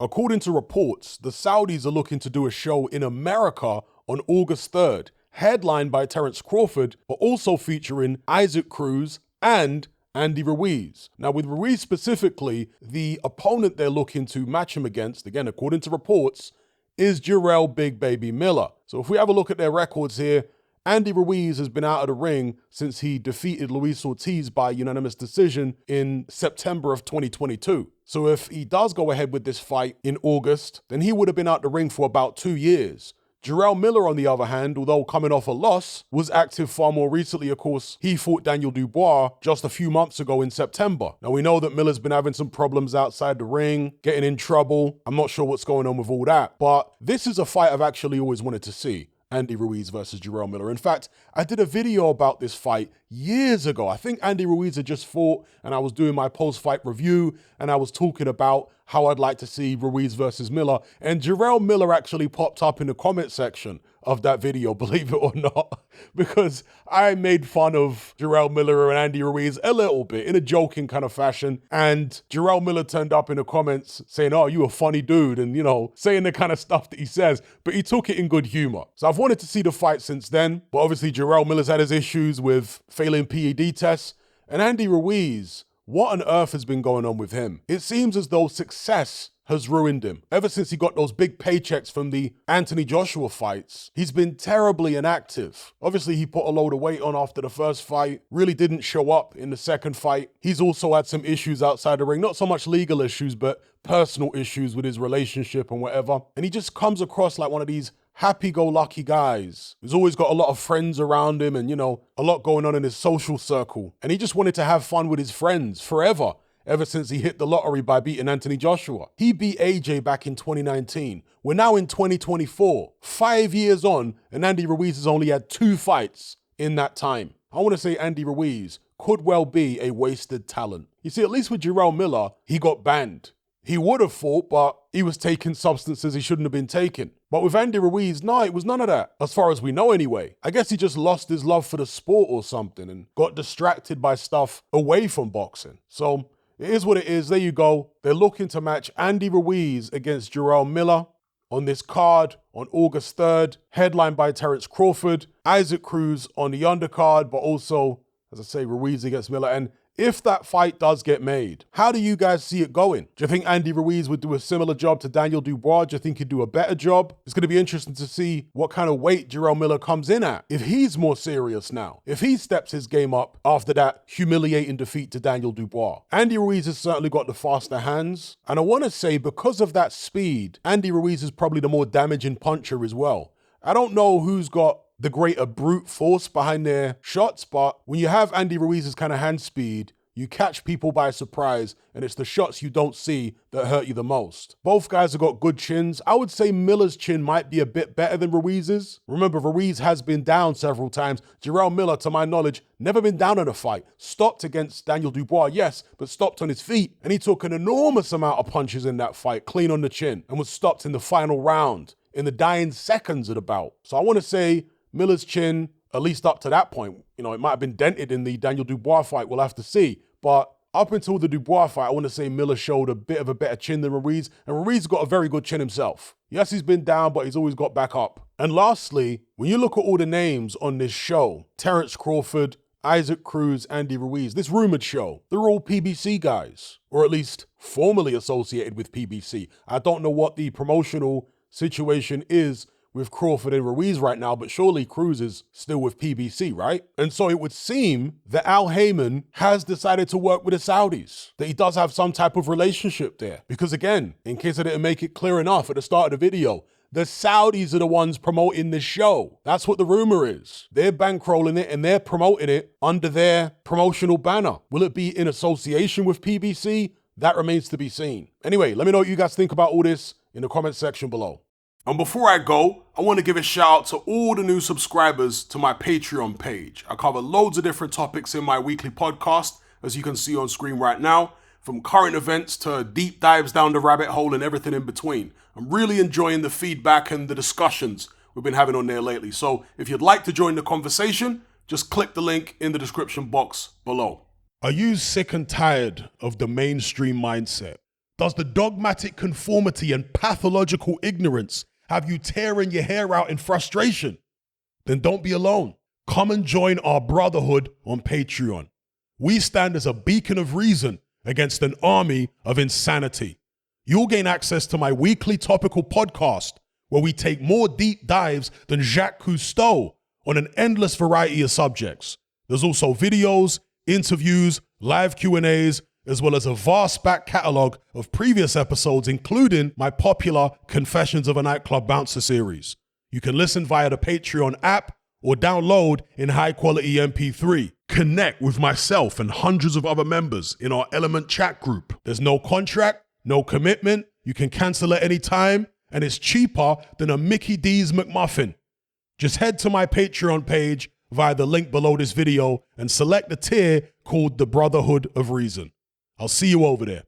According to reports, the Saudis are looking to do a show in America on August 3rd, headlined by Terence Crawford, but also featuring Isaac Cruz and Andy Ruiz. Now, with Ruiz specifically, the opponent they're looking to match him against, again, according to reports, is Jarrell Big Baby Miller. So if we have a look at their records here, Andy Ruiz has been out of the ring since he defeated Luis Ortiz by unanimous decision in September of 2022. So if he does go ahead with this fight in August, then he would have been out the ring for about 2 years. Jarrell Miller, on the other hand, although coming off a loss, was active far more recently. Of course, he fought Daniel Dubois just a few months ago in September. Now, we know that Miller's been having some problems outside the ring, getting in trouble. I'm not sure what's going on with all that, but this is a fight I've actually always wanted to see. Andy Ruiz versus Jarrell Miller. In fact, I did a video about this fight years ago. I think Andy Ruiz had just fought, and I was doing my post-fight review, and I was talking about how I'd like to see Ruiz versus Miller, and Jarrell Miller actually popped up in the comment section of that video, believe it or not, because I made fun of Jarrell Miller and Andy Ruiz a little bit in a joking kind of fashion, and Jarrell Miller turned up in the comments saying, "Oh, you a funny dude," and, you know, saying the kind of stuff that he says, but he took it in good humor. So I've wanted to see the fight since then, but obviously Jarrell Miller's had his issues with failing PED tests, and Andy Ruiz, what on earth has been going on with him? It seems as though success has ruined him. Ever since he got those big paychecks from the Anthony Joshua fights, he's been terribly inactive. Obviously, he put a load of weight on after the first fight, really didn't show up in the second fight. He's also had some issues outside the ring, not so much legal issues, but personal issues with his relationship and whatever. And he just comes across like one of these happy-go-lucky guys. He's always got a lot of friends around him and, you know, a lot going on in his social circle. And he just wanted to have fun with his friends forever, ever since he hit the lottery by beating Anthony Joshua. He beat AJ back in 2019. We're now in 2024, 5 years on, and Andy Ruiz has only had 2 fights in that time. I want to say Andy Ruiz could well be a wasted talent. You see, at least with Jarrell Miller, he got banned. He would have fought, but he was taking substances he shouldn't have been taking. But with Andy Ruiz, no, it was none of that, as far as we know anyway. I guess he just lost his love for the sport or something and got distracted by stuff away from boxing. So it is what it is. There you go. They're looking to match Andy Ruiz against Jarrell Miller on this card on August 3rd, headlined by Terence Crawford, Isaac Cruz on the undercard, but also, as I say, Ruiz against Miller. And if that fight does get made, how do you guys see it going? Do you think Andy Ruiz would do a similar job to Daniel Dubois? Do you think he'd do a better job? It's going to be interesting to see what kind of weight Jarrell Miller comes in at. If he's more serious now, if he steps his game up after that humiliating defeat to Daniel Dubois. Andy Ruiz has certainly got the faster hands. And I want to say, because of that speed, Andy Ruiz is probably the more damaging puncher as well. I don't know who's got the greater brute force behind their shots, but when you have Andy Ruiz's kind of hand speed, you catch people by surprise, and it's the shots you don't see that hurt you the most. Both guys have got good chins. I would say Miller's chin might be a bit better than Ruiz's. Remember, Ruiz has been down several times. Jarrell Miller, to my knowledge, never been down in a fight. Stopped against Daniel Dubois, yes, but stopped on his feet. And he took an enormous amount of punches in that fight, clean on the chin, and was stopped in the final round, in the dying seconds of the bout. So I want to say Miller's chin, at least up to that point, you know, it might have been dented in the Daniel Dubois fight. We'll have to see. But up until the Dubois fight, I want to say Miller showed a bit of a better chin than Ruiz, and Ruiz got a very good chin himself. Yes, he's been down, but he's always got back up. And lastly, when you look at all the names on this show, Terence Crawford, Isaac Cruz, Andy Ruiz, this Rumoured show, they're all PBC guys, or at least formerly associated with PBC. I don't know what the promotional situation is with Crawford and Ruiz right now, but surely Cruz is still with PBC, right? And so it would seem that Al Heyman has decided to work with the Saudis, that he does have some type of relationship there. Because again, in case I didn't make it clear enough at the start of the video, the Saudis are the ones promoting this show. That's what the rumor is. They're bankrolling it and they're promoting it under their promotional banner. Will it be in association with PBC? That remains to be seen. Anyway, let me know what you guys think about all this in the comment section below. And before I go, I want to give a shout out to all the new subscribers to my Patreon page. I cover loads of different topics in my weekly podcast, as you can see on screen right now, from current events to deep dives down the rabbit hole and everything in between. I'm really enjoying the feedback and the discussions we've been having on there lately. So if you'd like to join the conversation, just click the link in the description box below. Are you sick and tired of the mainstream mindset? Does the dogmatic conformity and pathological ignorance have you tearing your hair out in frustration? Then don't be alone. Come and join our brotherhood on Patreon. We stand as a beacon of reason against an army of insanity. You'll gain access to my weekly topical podcast, where we take more deep dives than Jacques Cousteau on an endless variety of subjects. There's also videos, interviews, live Q&As, as well as a vast back catalogue of previous episodes, including my popular Confessions of a Nightclub Bouncer series. You can listen via the Patreon app or download in high-quality MP3. Connect with myself and hundreds of other members in our Element chat group. There's no contract, no commitment, you can cancel at any time, and it's cheaper than a Mickey D's McMuffin. Just head to my Patreon page via the link below this video and select the tier called the Brotherhood of Reason. I'll see you over there.